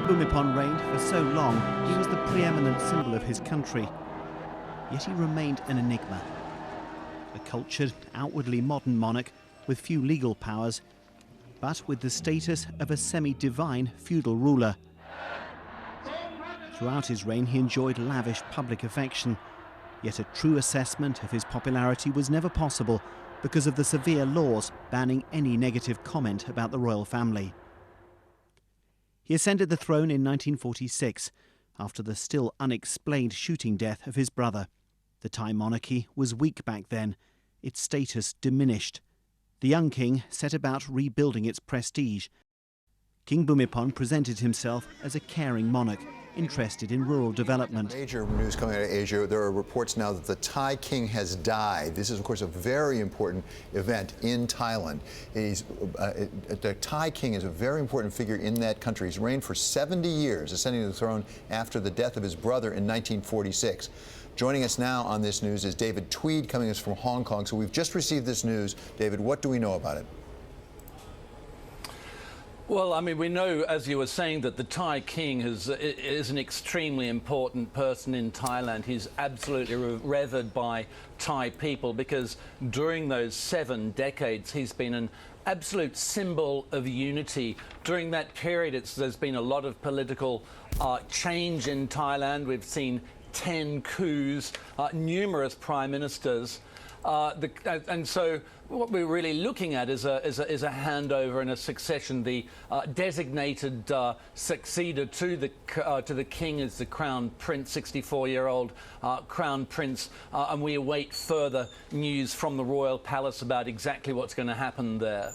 Bhumibol reigned for so long, he was the preeminent symbol of his country. Yet he remained an enigma. A cultured, outwardly modern monarch with few legal powers, but with the status of a semi-divine feudal ruler. Throughout his reign, he enjoyed lavish public affection, yet a true assessment of his popularity was never possible because of the severe laws banning any negative comment about the royal family. He ascended the throne in 1946, after the still unexplained shooting death of his brother. The Thai monarchy was weak back then, its status diminished. The young king set about rebuilding its prestige. King Bhumibol presented himself as a caring monarch, interested in rural development. Major news coming out of Asia. There are reports now that the Thai king has died. This is, of course, a very important event in Thailand. The Thai king is a very important figure in that country. He's reigned for 70 years, ascending to the throne after the death of his brother in 1946. Joining us now on this news is David Tweed, coming us from Hong Kong. So we've just received this news. David, what do we know about it? Well, I mean, we know, as you were saying, that the Thai king is an extremely important person in Thailand. He's absolutely revered by Thai people because during those 7 decades, he's been an absolute symbol of unity. During that period, there's been a lot of political change in Thailand. We've seen 10 coups, numerous prime ministers. And so what we're really looking at is a handover and a succession. The designated successor to the king is the Crown Prince, 64-year-old Crown Prince, and we await further news from the Royal Palace about exactly what's going to happen there.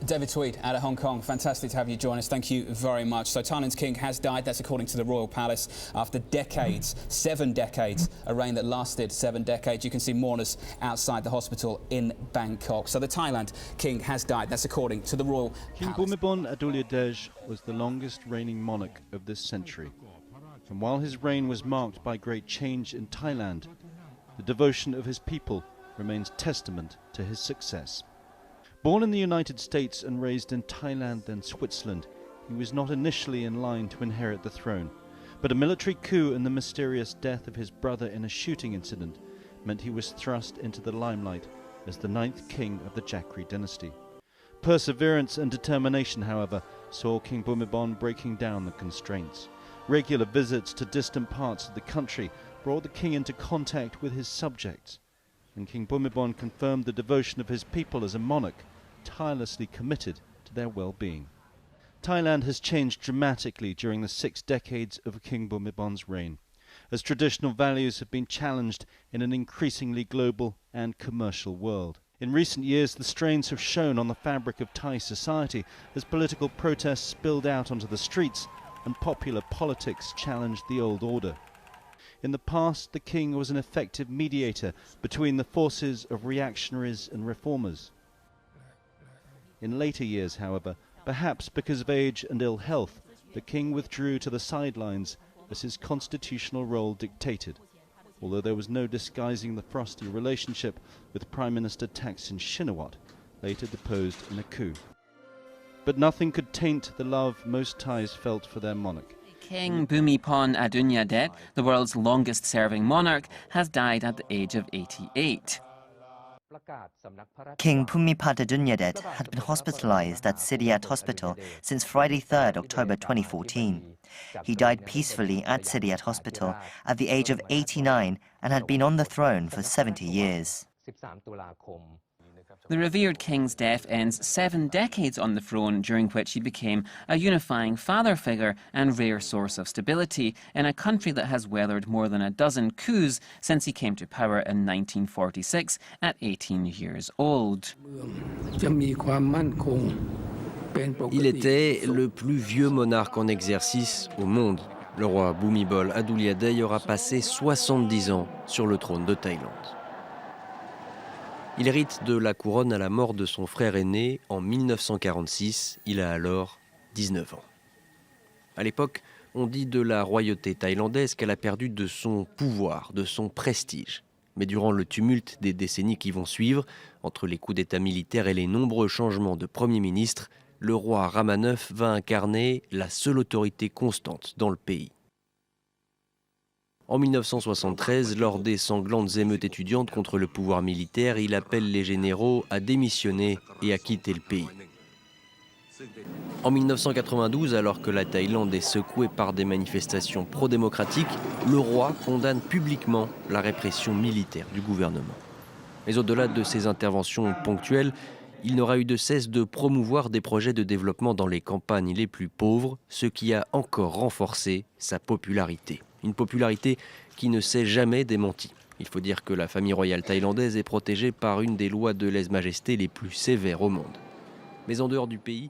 David Tweed out of Hong Kong, fantastic to have you join us. Thank you very much. So Thailand's king has died, that's according to the Royal Palace, after decades, 7 decades, a reign that lasted 7 decades. You can see mourners outside the hospital in Bangkok. So the Thailand king has died, that's according to the Royal Palace. King Bhumibol Adulyadej was the longest reigning monarch of this century. And while his reign was marked by great change in Thailand, the devotion of his people remains testament to his success. Born in the United States and raised in Thailand and Switzerland, he was not initially in line to inherit the throne, but a military coup and the mysterious death of his brother in a shooting incident meant he was thrust into the limelight as the 9th king of the Jakri dynasty. Perseverance and determination, however, saw King Bhumibol breaking down the constraints. Regular visits to distant parts of the country brought the king into contact with his subjects, and King Bhumibol confirmed the devotion of his people as a monarch, tirelessly committed to their well-being. Thailand has changed dramatically during the 6 decades of King Bhumibol's reign, as traditional values have been challenged in an increasingly global and commercial world. In recent years, the strains have shown on the fabric of Thai society as political protests spilled out onto the streets and popular politics challenged the old order. In the past, the king was an effective mediator between the forces of reactionaries and reformers. In later years, however, perhaps because of age and ill health, the king withdrew to the sidelines as his constitutional role dictated, although there was no disguising the frosty relationship with Prime Minister Thaksin Shinawatra, later deposed in a coup. But nothing could taint the love most Thais felt for their monarch. King Bhumibol Adulyadej, the world's longest-serving monarch, has died at the age of 88. King Bhumibol Adulyadej had been hospitalized at Sidiat Hospital since Friday 3rd October 2014. He died peacefully at Sidiat Hospital at the age of 89 and had been on the throne for 70 years. The revered king's death ends 7 decades on the throne, during which he became a unifying father figure and rare source of stability in a country that has weathered more than a dozen coups since he came to power in 1946 at 18 years old. Il était le plus vieux monarque en exercice au monde. Le roi Bhumibol Adulyadej aura passé 70 ans sur le trône de Thaïlande. Il hérite de la couronne à la mort de son frère aîné en 1946. Il a alors 19 ans. À l'époque, on dit de la royauté thaïlandaise qu'elle a perdu de son pouvoir, de son prestige. Mais durant le tumulte des décennies qui vont suivre, entre les coups d'État militaires et les nombreux changements de Premier ministre, le roi Rama IX va incarner la seule autorité constante dans le pays. En 1973, lors des sanglantes émeutes étudiantes contre le pouvoir militaire, il appelle les généraux à démissionner et à quitter le pays. En 1992, alors que la Thaïlande est secouée par des manifestations pro-démocratiques, le roi condamne publiquement la répression militaire du gouvernement. Mais au-delà de ces interventions ponctuelles, il n'aura eu de cesse de promouvoir des projets de développement dans les campagnes les plus pauvres, ce qui a encore renforcé sa popularité. Une popularité qui ne s'est jamais démentie. Il faut dire que la famille royale thaïlandaise est protégée par une des lois de lèse-majesté les plus sévères au monde. Mais en dehors du pays,